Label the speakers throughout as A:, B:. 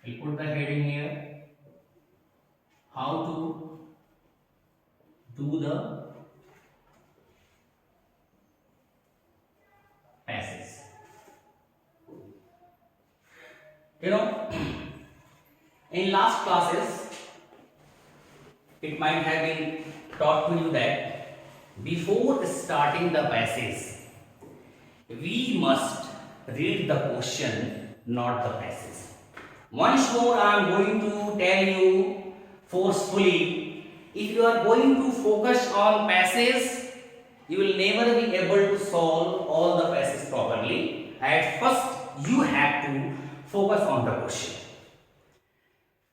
A: I'll put the heading here. How to do the passage. You know, in last classes, it might have been taught to you that before starting the passage, we must read the question, not the passage. Once more, I am going to tell you forcefully, if you are going to focus on passage, you will never be able to solve all the passages properly. At first, you have to focus on the question.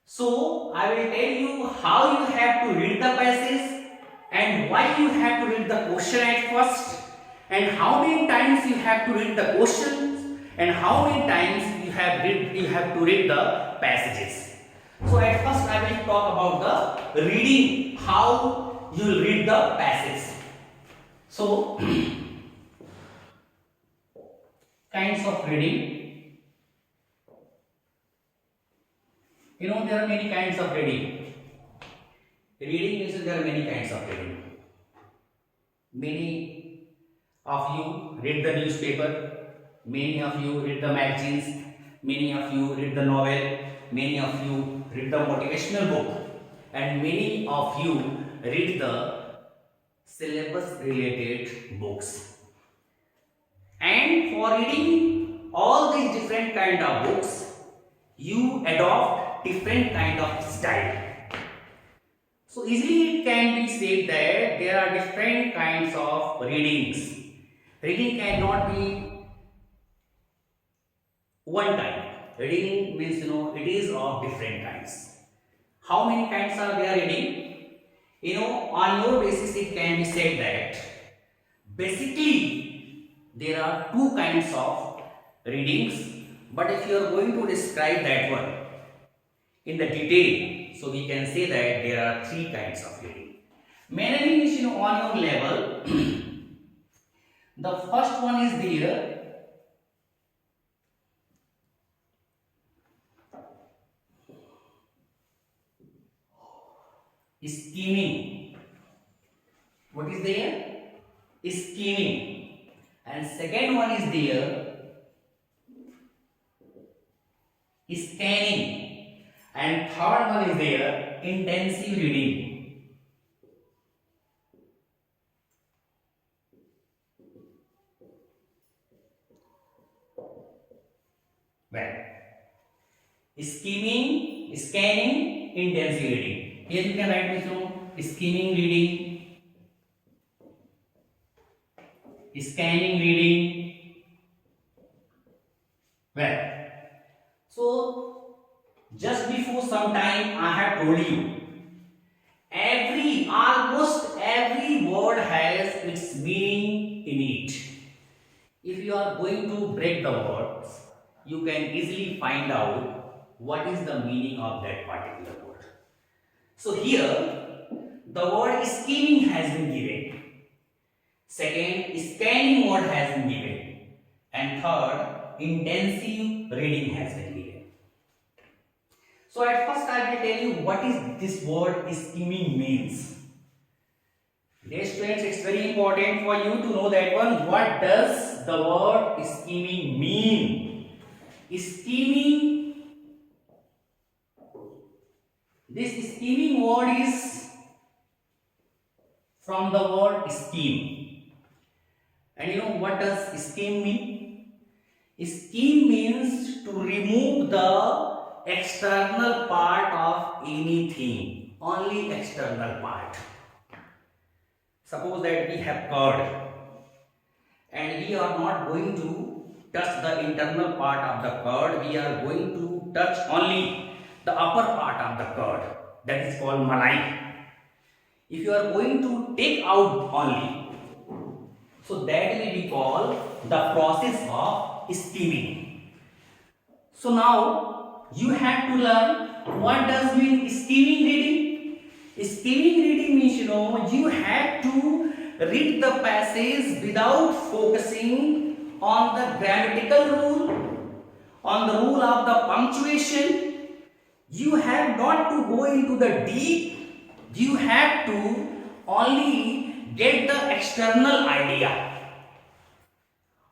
A: So, I will tell you how you have to read the passage and why you have to read the question at first, and how many times you have to read the questions, and how many times you have to read the passages. So at first I will talk about the reading, how you will read the passage. So kinds of reading. You know, there are many kinds of reading. Reading means there are many kinds of reading. Many of you read the newspaper, many of you read the magazines, many of you read the novel, many of you read the motivational book, and many of you read the syllabus related books. And for reading all these different kind of books, you adopt different kind of style. So easily it can be said that there are different kinds of readings. Reading cannot be one type. Reading means, it is of different kinds. How many kinds are there reading? On your basis it can be said that basically there are two kinds of readings, but if you are going to describe that one in the detail, so we can say that there are three kinds of reading. Mainly means, on your level, the first one is there. Scheming. What is there? Scheming. And second one is there. Scanning. And third one is there. Intensive reading. Well, scheming, scanning, intensive reading. Here you can write this scheming reading, scanning reading. Well, so just before some time I have told you, almost every word has its meaning in it. If you are going to break the words, you can easily find out what is the meaning of that particular word. So here, the word scheming has been given. Second, scanning word has been given. And third, intensive reading has been given. So at first I will tell you what is this word scheming means. Dear students, it's very important for you to know that one. What does the word scheming mean? This scheming word is from the word scheme. And what does scheme mean? Scheme means to remove the external part of anything, only external part. Suppose that we have curd and we are not going to touch the internal part of the curd, we are going to touch only the upper part of the curd, that is called malai. If you are going to take out only, so that will be called the process of steaming. So now you have to learn what does mean steaming reading. Steaming reading means you have to read the passage without focusing on the grammatical rule, on the rule of the punctuation, You have not to go into the deep, you have to only get the external idea,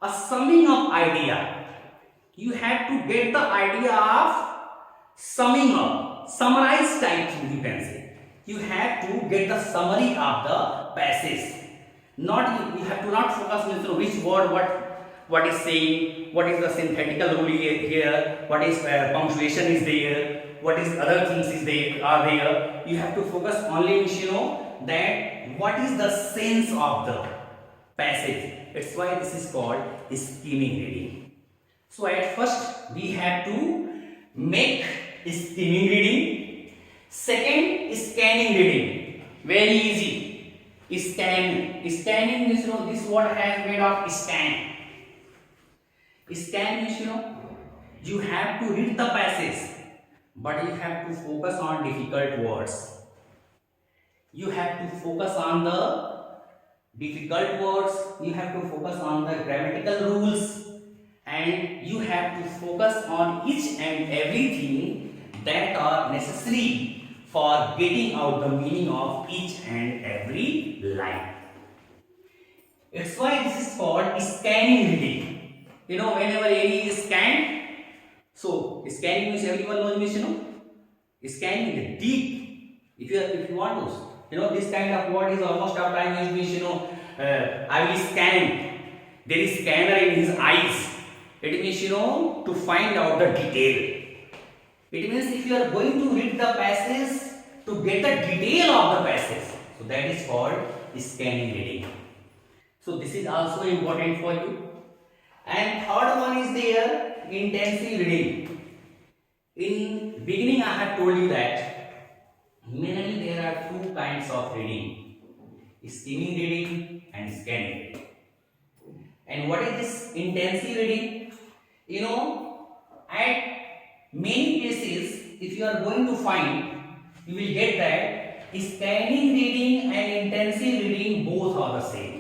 A: a summing up idea. You have to get the idea of summing up, summarize type thing you can say. You have to get the summary of the passage. Not you have to not focus on which word what is saying, what is the synthetical rule here, what is punctuation is there, what is other things is there are there. You have to focus only that what is the sense of the passage. That's why this is called skimming reading. So at first we have to make skimming reading. Second, scanning reading. Very easy. Scanning means this word has made of scan. Scan means you have to read the passage, but you have to focus on difficult words. You have to focus on the difficult words. You have to focus on the grammatical rules, and you have to focus on each and everything that are necessary for getting out the meaning of each and every line. It's why this is called scanning reading. Whenever any is scanned, so scanning means everyone knows scanning the deep. If you want to, this kind of word is almost our time used. I will scan. There is scanner in his eyes. It means to find out the detail. It means if you are going to read the passage to get the detail of the passage, so that is called scanning reading. So this is also important for you. And third one is there, intensive reading. In beginning I have told you that mainly there are two kinds of reading, skimming reading and scanning reading. And what is this intensive reading? At many places, if you are going to find, you will get that scanning reading and intensive reading both are the same.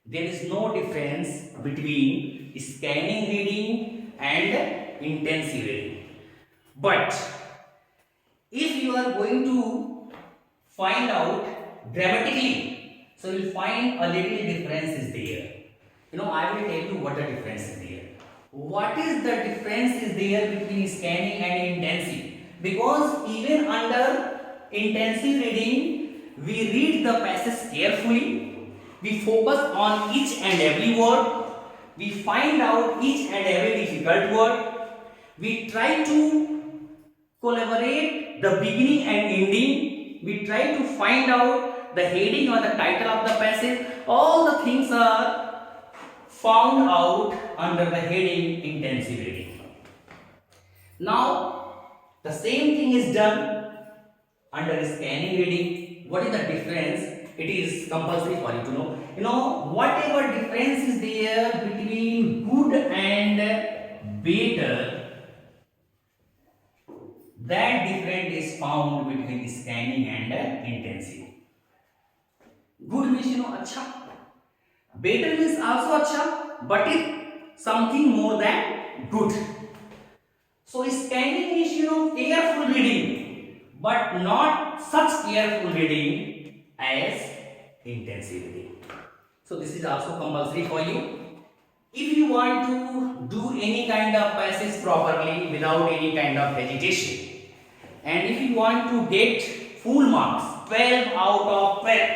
A: There is no difference between scanning reading and intensive reading. But if you are going to find out grammatically, so you will find a little difference is there. I will tell you what the difference is there. What is the difference is there between scanning and intensive? Because even under intensive reading, we read the passage carefully, we focus on each and every word, we find out each and every difficult word, we try to collaborate the beginning and ending, we try to find out the heading or the title of the passage. All the things are found out under the heading intensive reading. Now, the same thing is done under scanning reading. What is the difference? It is compulsory for you to know. Whatever difference is there between good and better, that difference is found between scanning and intensive. Good means acha. Better means also acha, but it's something more than good. So scanning means careful reading, but not such careful reading as intensive reading. So this is also compulsory for you. If you want to do any kind of passage properly without any kind of hesitation, and if you want to get full marks, 12 out of 12,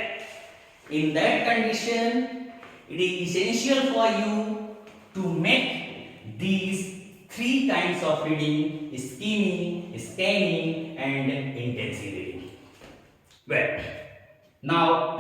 A: in that condition, it is essential for you to make these three kinds of reading: skimming, scanning and intensive reading. Well, now